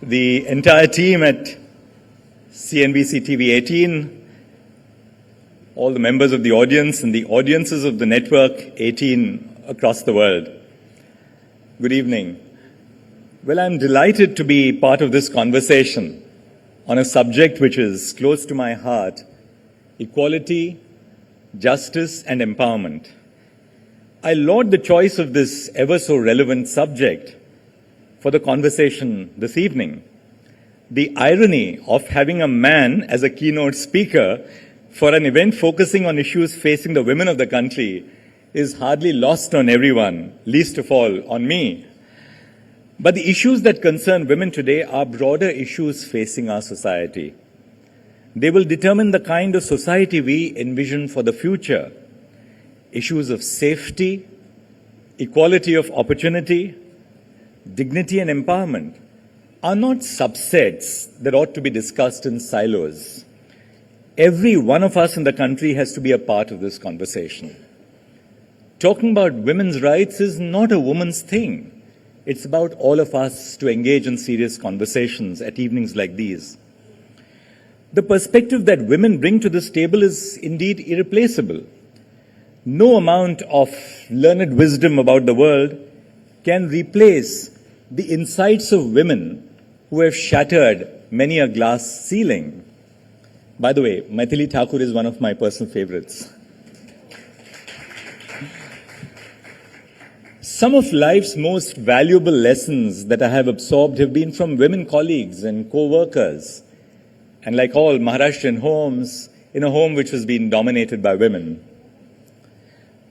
the entire team at CNBC TV 18, all the members of the audience and the audiences of the network 18 across the world. Good evening. Well, I'm delighted to be part of this conversation on a subject which is close to my heart: equality, justice, and empowerment. I laud the choice of this ever so relevant subject for the conversation this evening. The irony of having a man as a keynote speaker for an event focusing on issues facing the women of the country is hardly lost on everyone, least of all on me. But the issues that concern women today are broader issues facing our society. They will determine the kind of society we envision for the future. Issues of safety, equality of opportunity, dignity and empowerment are not subsets that ought to be discussed in silos. Every one of us in the country has to be a part of this conversation. Talking about women's rights is not a woman's thing. It's about all of us to engage in serious conversations at evenings like these. The perspective that women bring to this table is indeed irreplaceable. No amount of learned wisdom about the world can replace the insights of women who have shattered many a glass ceiling. By the way, Maithili Thakur is one of my personal favorites. Some of life's most valuable lessons that I have absorbed have been from women colleagues and co-workers, and like all Maharashtrian homes, in a home which has been dominated by women.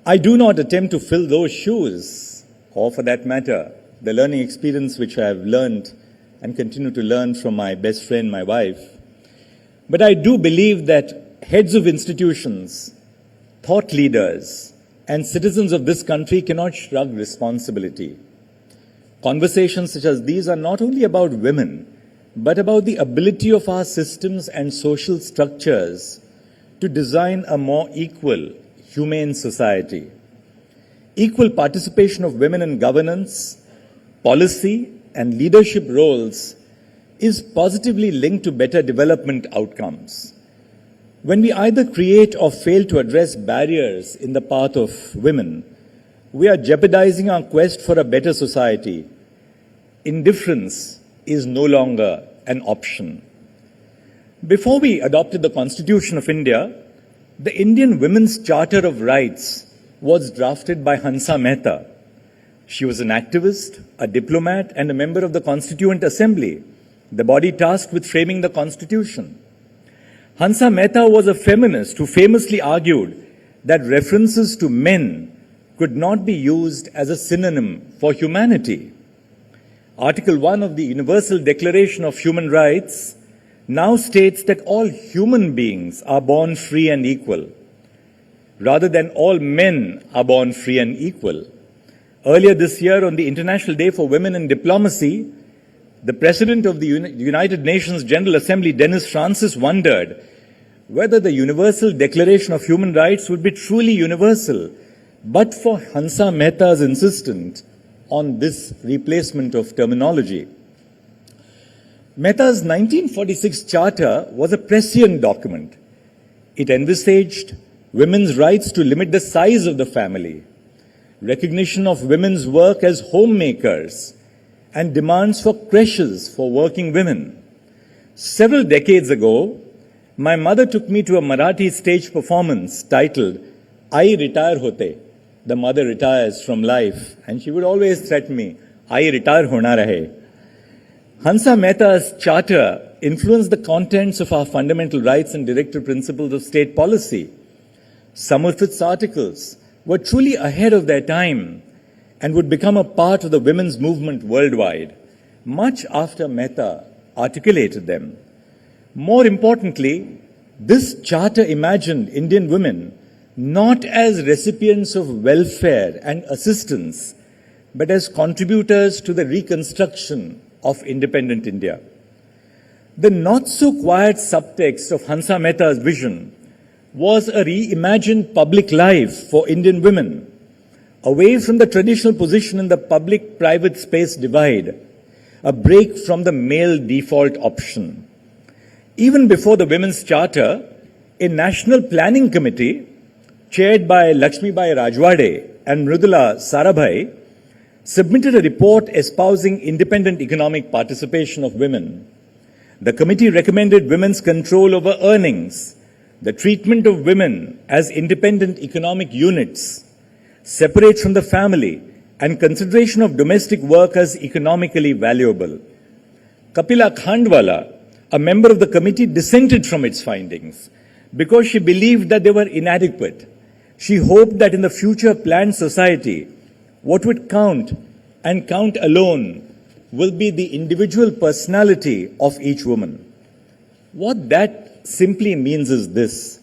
I do not attempt to fill those shoes, or for that matter, the learning experience which I have learned and continue to learn from my best friend, my wife. But I do believe that heads of institutions, thought leaders, and citizens of this country cannot shrug responsibility. Conversations such as these are not only about women, but about the ability of our systems and social structures to design a more equal, humane society. Equal participation of women in governance, policy, and leadership roles is positively linked to better development outcomes. When we either create or fail to address barriers in the path of women, we are jeopardizing our quest for a better society. Indifference is no longer an option. Before we adopted the Constitution of India, the Indian Women's Charter of Rights was drafted by Hansa Mehta. She was an activist, a diplomat, and a member of the Constituent Assembly, the body tasked with framing the Constitution. Hansa Mehta was a feminist who famously argued that references to men could not be used as a synonym for humanity. Article 1 of the Universal Declaration of Human Rights now states that all human beings are born free and equal, rather than all men are born free and equal. Earlier this year, on the International Day for Women in Diplomacy, the President of the United Nations General Assembly, Dennis Francis, wondered whether the Universal Declaration of Human Rights would be truly universal, but for Hansa Mehta's insistence on this replacement of terminology. Mehta's 1946 Charter was a prescient document. It envisaged women's rights to limit the size of the family, recognition of women's work as homemakers, and demands for creches for working women. Several decades ago, my mother took me to a Marathi stage performance titled "Ai Retire Hote." The mother retires from life, and she would always threaten me, "Ai retire hona rahe." Hansa Mehta's charter influenced the contents of our fundamental rights and directive principles of state policy. Some of its articles were truly ahead of their time and would become a part of the women's movement worldwide, much after Mehta articulated them. More importantly, this charter imagined Indian women not as recipients of welfare and assistance, but as contributors to the reconstruction of independent India. The not-so-quiet subtext of Hansa Mehta's vision was a reimagined public life for Indian women, away from the traditional position in the public-private space divide, a break from the male default option. Even before the Women's Charter, a national planning committee chaired by Lakshmibai Rajwade and Mridula Sarabhai submitted a report espousing independent economic participation of women. The committee recommended women's control over earnings, the treatment of women as independent economic units, separate from the family, and consideration of domestic work as economically valuable. Kapila Khandwala, a member of the committee, dissented from its findings because she believed that they were inadequate. She hoped that in the future planned society, what would count and count alone will be the individual personality of each woman. What that simply means is this: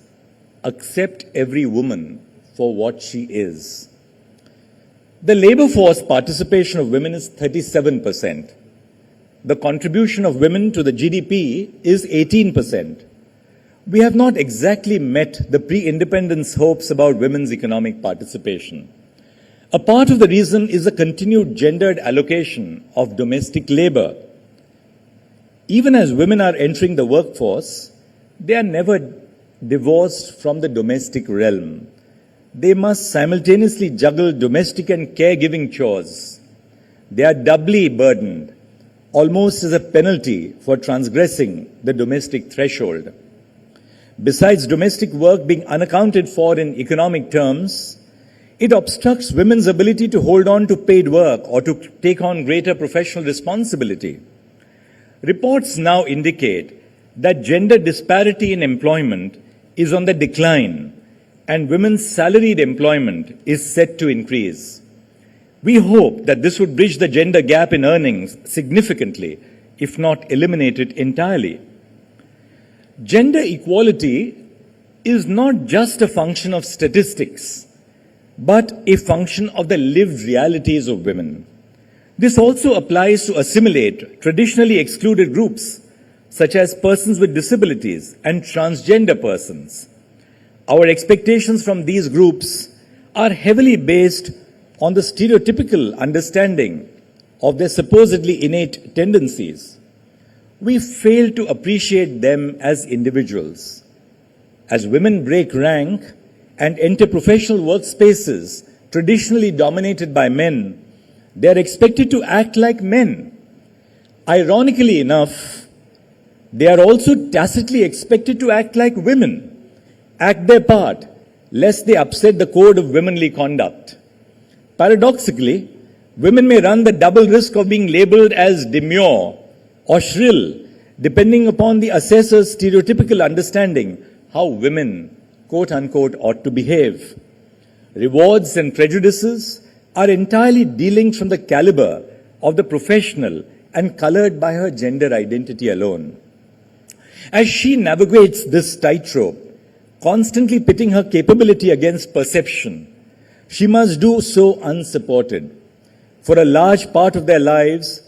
accept every woman for what she is. The labor force participation of women is 37%. The contribution of women to the GDP is 18%. We have not exactly met the pre-independence hopes about women's economic participation. A part of the reason is the continued gendered allocation of domestic labor. Even as women are entering the workforce, they are never divorced from the domestic realm. They must simultaneously juggle domestic and caregiving chores. They are doubly burdened, almost as a penalty for transgressing the domestic threshold. Besides domestic work being unaccounted for in economic terms, it obstructs women's ability to hold on to paid work or to take on greater professional responsibility. Reports now indicate that gender disparity in employment is on the decline, and women's salaried employment is set to increase. We hope that this would bridge the gender gap in earnings significantly, if not eliminate it entirely. Gender equality is not just a function of statistics, but a function of the lived realities of women. This also applies to assimilate traditionally excluded groups, such as persons with disabilities and transgender persons. Our expectations from these groups are heavily based on the stereotypical understanding of their supposedly innate tendencies. We fail to appreciate them as individuals. As women break rank and enter professional workspaces traditionally dominated by men, they are expected to act like men. Ironically enough, they are also tacitly expected to act like women, act their part, lest they upset the code of womanly conduct. Paradoxically, women may run the double risk of being labeled as demure or shrill, depending upon the assessor's stereotypical understanding how women, quote unquote, ought to behave. Rewards and prejudices are entirely delinked from the caliber of the professional and colored by her gender identity alone. As she navigates this tightrope, constantly pitting her capability against perception, she must do so unsupported. For a large part of their lives,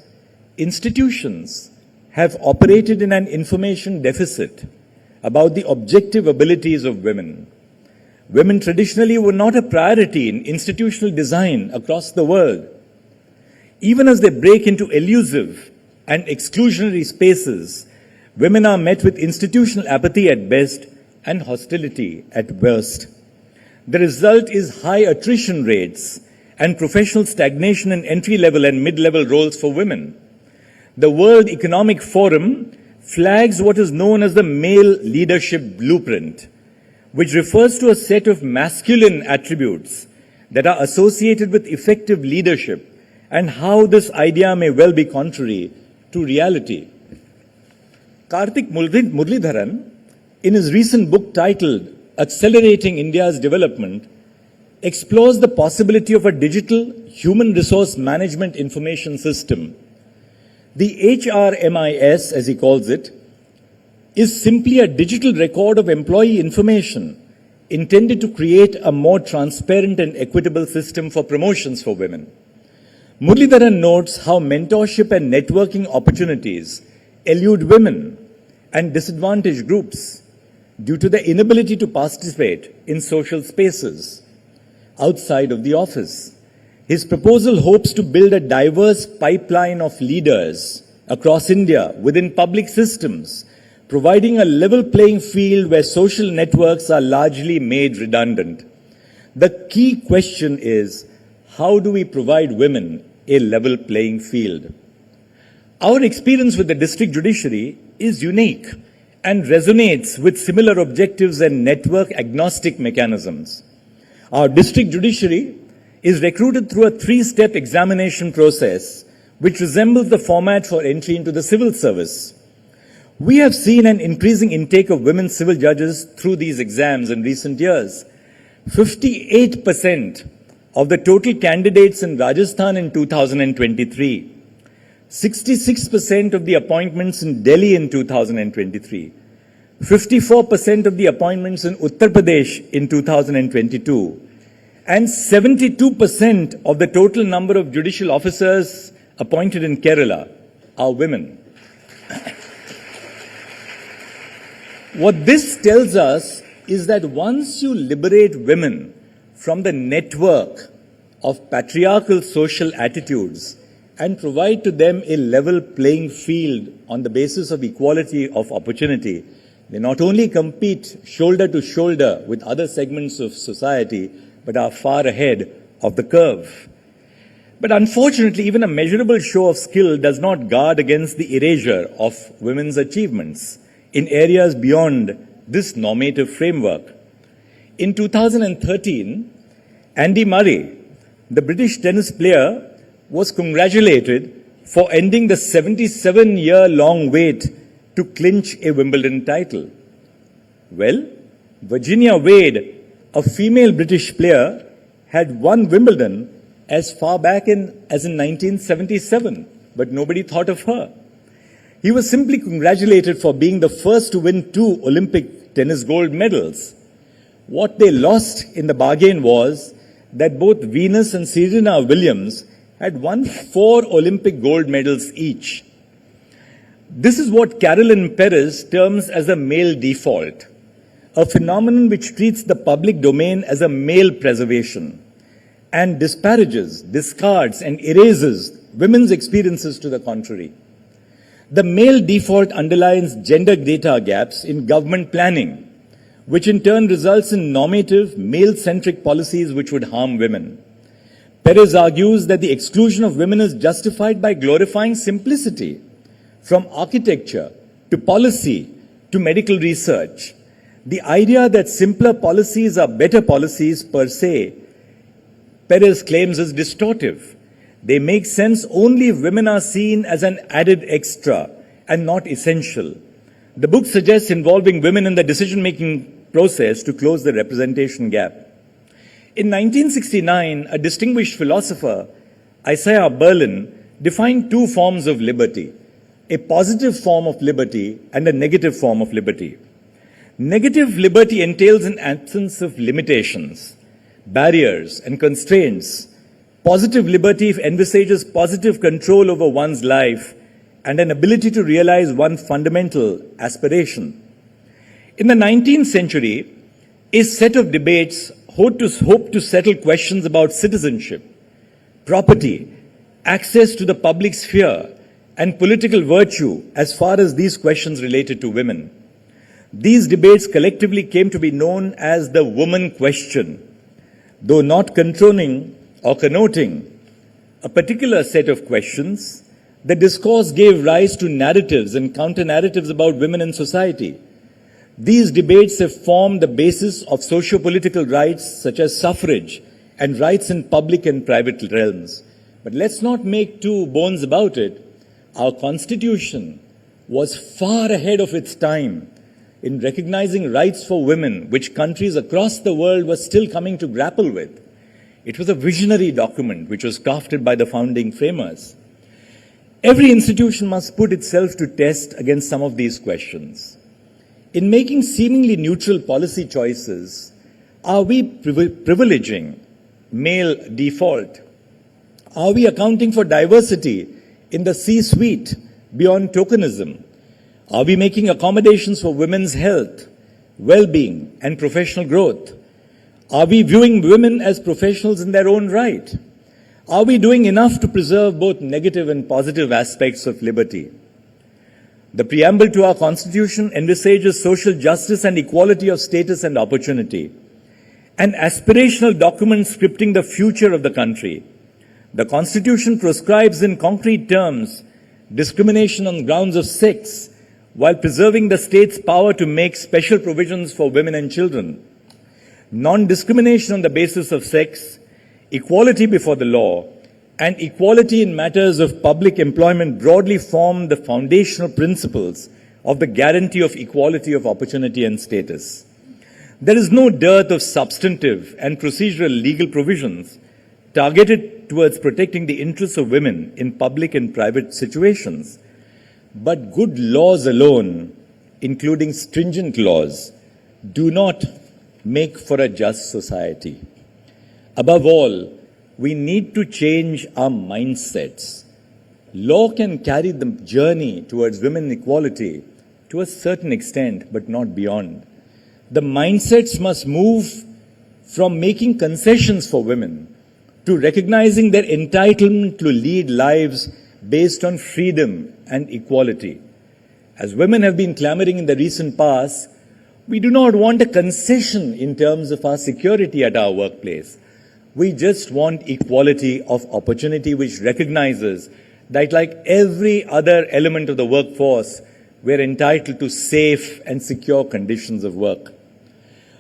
institutions have operated in an information deficit about the objective abilities of women. Women traditionally were not a priority in institutional design across the world. Even as they break into elusive and exclusionary spaces, women are met with institutional apathy at best and hostility at worst. The result is high attrition rates and professional stagnation in entry-level and mid-level roles for women. The World Economic Forum flags what is known as the male leadership blueprint, which refers to a set of masculine attributes that are associated with effective leadership and how this idea may well be contrary to reality. Karthik Muralidharan, in his recent book titled Accelerating India's Development, explores the possibility of a digital human resource management information system. The HRMIS, as he calls it, is simply a digital record of employee information intended to create a more transparent and equitable system for promotions for women. Muralidharan notes how mentorship and networking opportunities elude women and disadvantaged groups due to their inability to participate in social spaces outside of the office. His proposal hopes to build a diverse pipeline of leaders across India within public systems, providing a level playing field where social networks are largely made redundant. The key question is, how do we provide women a level playing field? Our experience with the district judiciary is unique and resonates with similar objectives and network agnostic mechanisms. Our district judiciary is recruited through a three-step examination process which resembles the format for entry into the civil service. We have seen an increasing intake of women civil judges through these exams in recent years. 58% of the total candidates in Rajasthan in 2023, 66% of the appointments in Delhi in 2023, 54% of the appointments in Uttar Pradesh in 2022, and 72% of the total number of judicial officers appointed in Kerala are women. What this tells us is that once you liberate women from the network of patriarchal social attitudes and provide to them a level playing field on the basis of equality of opportunity, they not only compete shoulder to shoulder with other segments of society, but are far ahead of the curve. But unfortunately, even a measurable show of skill does not guard against the erasure of women's achievements in areas beyond this normative framework. In 2013, Andy Murray, the British tennis player, was congratulated for ending the 77-year-long wait to clinch a Wimbledon title. Well, Virginia Wade, a female British player, had won Wimbledon as far back as in 1977, but nobody thought of her. He was simply congratulated for being the first to win 2 Olympic tennis gold medals. What they lost in the bargain was that both Venus and Serena Williams had won 4 Olympic gold medals each. This is what Carolyn Perez terms as a male default, a phenomenon which treats the public domain as a male preservation and disparages, discards, and erases women's experiences to the contrary. The male default underlines gender data gaps in government planning, which in turn results in normative, male-centric policies which would harm women. Perez argues that the exclusion of women is justified by glorifying simplicity, from architecture to policy to medical research. The idea that simpler policies are better policies per se, Perez claims, is distortive. They make sense only if women are seen as an added extra and not essential. The book suggests involving women in the decision-making process to close the representation gap. In 1969, a distinguished philosopher, Isaiah Berlin, defined 2 forms of liberty, a positive form of liberty and a negative form of liberty. Negative liberty entails an absence of limitations, barriers, and constraints. Positive liberty envisages positive control over one's life and an ability to realize one's fundamental aspiration. In the 19th century, a set of debates hope to settle questions about citizenship, property, access to the public sphere, and political virtue as far as these questions related to women. These debates collectively came to be known as the woman question, though not controlling or connoting a particular set of questions. The discourse gave rise to narratives and counter-narratives about women in society. These debates have formed the basis of socio-political rights such as suffrage and rights in public and private realms. But let's not make 2 bones about it. Our Constitution was far ahead of its time in recognizing rights for women, which countries across the world were still coming to grapple with. It was a visionary document which was crafted by the founding framers. Every institution must put itself to test against some of these questions. In making seemingly neutral policy choices, are we privileging male default? Are we accounting for diversity in the C-suite beyond tokenism? Are we making accommodations for women's health, well-being, and professional growth? Are we viewing women as professionals in their own right? Are we doing enough to preserve both negative and positive aspects of liberty? The preamble to our Constitution envisages social justice and equality of status and opportunity, an aspirational document scripting the future of the country. The Constitution prescribes in concrete terms discrimination on grounds of sex, while preserving the state's power to make special provisions for women and children. Non-discrimination on the basis of sex, equality before the law, and equality in matters of public employment broadly form the foundational principles of the guarantee of equality of opportunity and status. There is no dearth of substantive and procedural legal provisions targeted towards protecting the interests of women in public and private situations. But good laws alone, including stringent laws, do not make for a just society. Above all, we need to change our mindsets. Law can carry the journey towards women equality to a certain extent, but not beyond. The mindsets must move from making concessions for women to recognizing their entitlement to lead lives based on freedom and equality. As women have been clamoring in the recent past, we do not want a concession in terms of our security at our workplace. We just want equality of opportunity, which recognizes that, like every other element of the workforce, we're entitled to safe and secure conditions of work.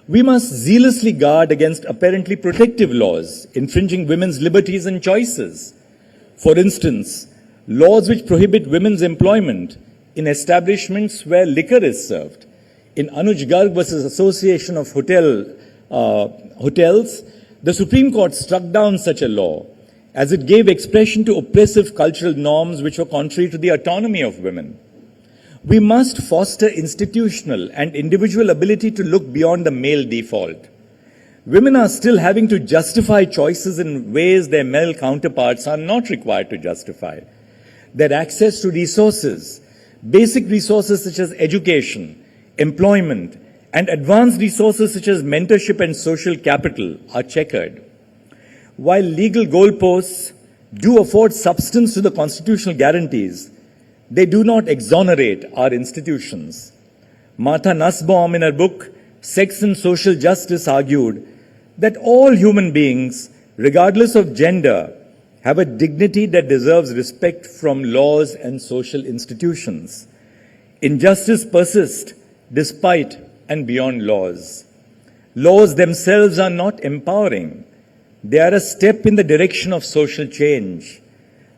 We must zealously guard against apparently protective laws, infringing women's liberties and choices. For instance, laws which prohibit women's employment in establishments where liquor is served. In Anuj Garg versus Association of Hotels, the Supreme Court struck down such a law as it gave expression to oppressive cultural norms which were contrary to the autonomy of women. We must foster institutional and individual ability to look beyond the male default. Women are still having to justify choices in ways their male counterparts are not required to justify. Their access to resources, basic resources such as education, employment, and advanced resources such as mentorship and social capital are checkered. While legal goalposts do afford substance to the constitutional guarantees, they do not exonerate our institutions. Martha Nussbaum, in her book Sex and Social Justice, argued that all human beings, regardless of gender, have a dignity that deserves respect from laws and social institutions. Injustice persists despite and beyond laws. Laws themselves are not empowering. They are a step in the direction of social change.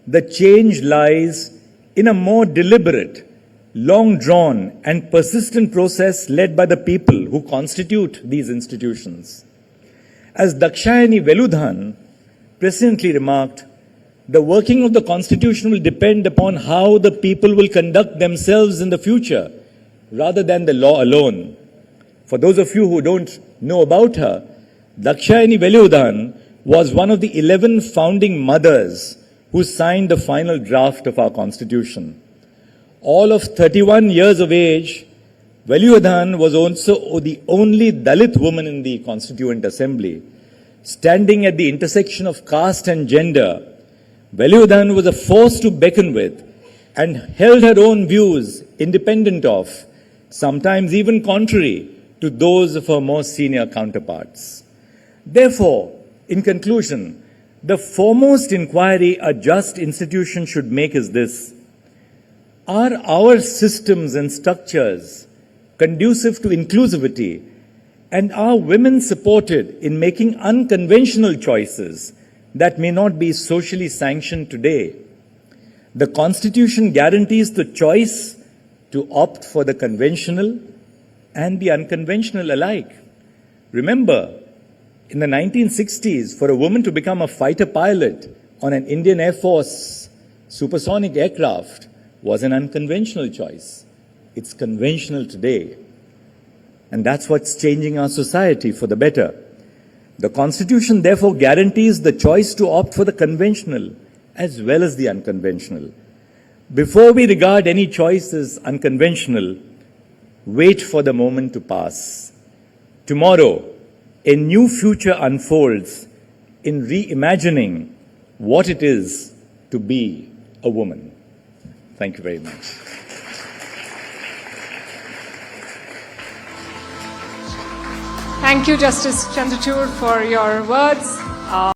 The change lies in a more deliberate, long-drawn and persistent process led by the people who constitute these institutions. As Dakshayani Veludhan presciently remarked, the working of the Constitution will depend upon how the people will conduct themselves in the future, rather than the law alone. For those of you who don't know about her, Dakshayani Veludhan was one of the 11 founding mothers who signed the final draft of our Constitution. All of 31 years of age, Veludhan was also the only Dalit woman in the Constituent Assembly. Standing at the intersection of caste and gender, Veludhan was a force to beckon with and held her own views independent of, sometimes even contrary to those of her more senior counterparts. Therefore, in conclusion, the foremost inquiry a just institution should make is this: are our systems and structures conducive to inclusivity, and are women supported in making unconventional choices that may not be socially sanctioned today? The Constitution guarantees the choice to opt for the conventional and the unconventional alike. Remember, in the 1960s, for a woman to become a fighter pilot on an Indian Air Force supersonic aircraft was an unconventional choice. It's conventional today. And that's what's changing our society for the better. The Constitution therefore guarantees the choice to opt for the conventional as well as the unconventional. Before we regard any choice as unconventional, wait for the moment to pass. Tomorrow, a new future unfolds in reimagining what it is to be a woman. Thank you very much. Thank you, Justice Chandrachud, for your words.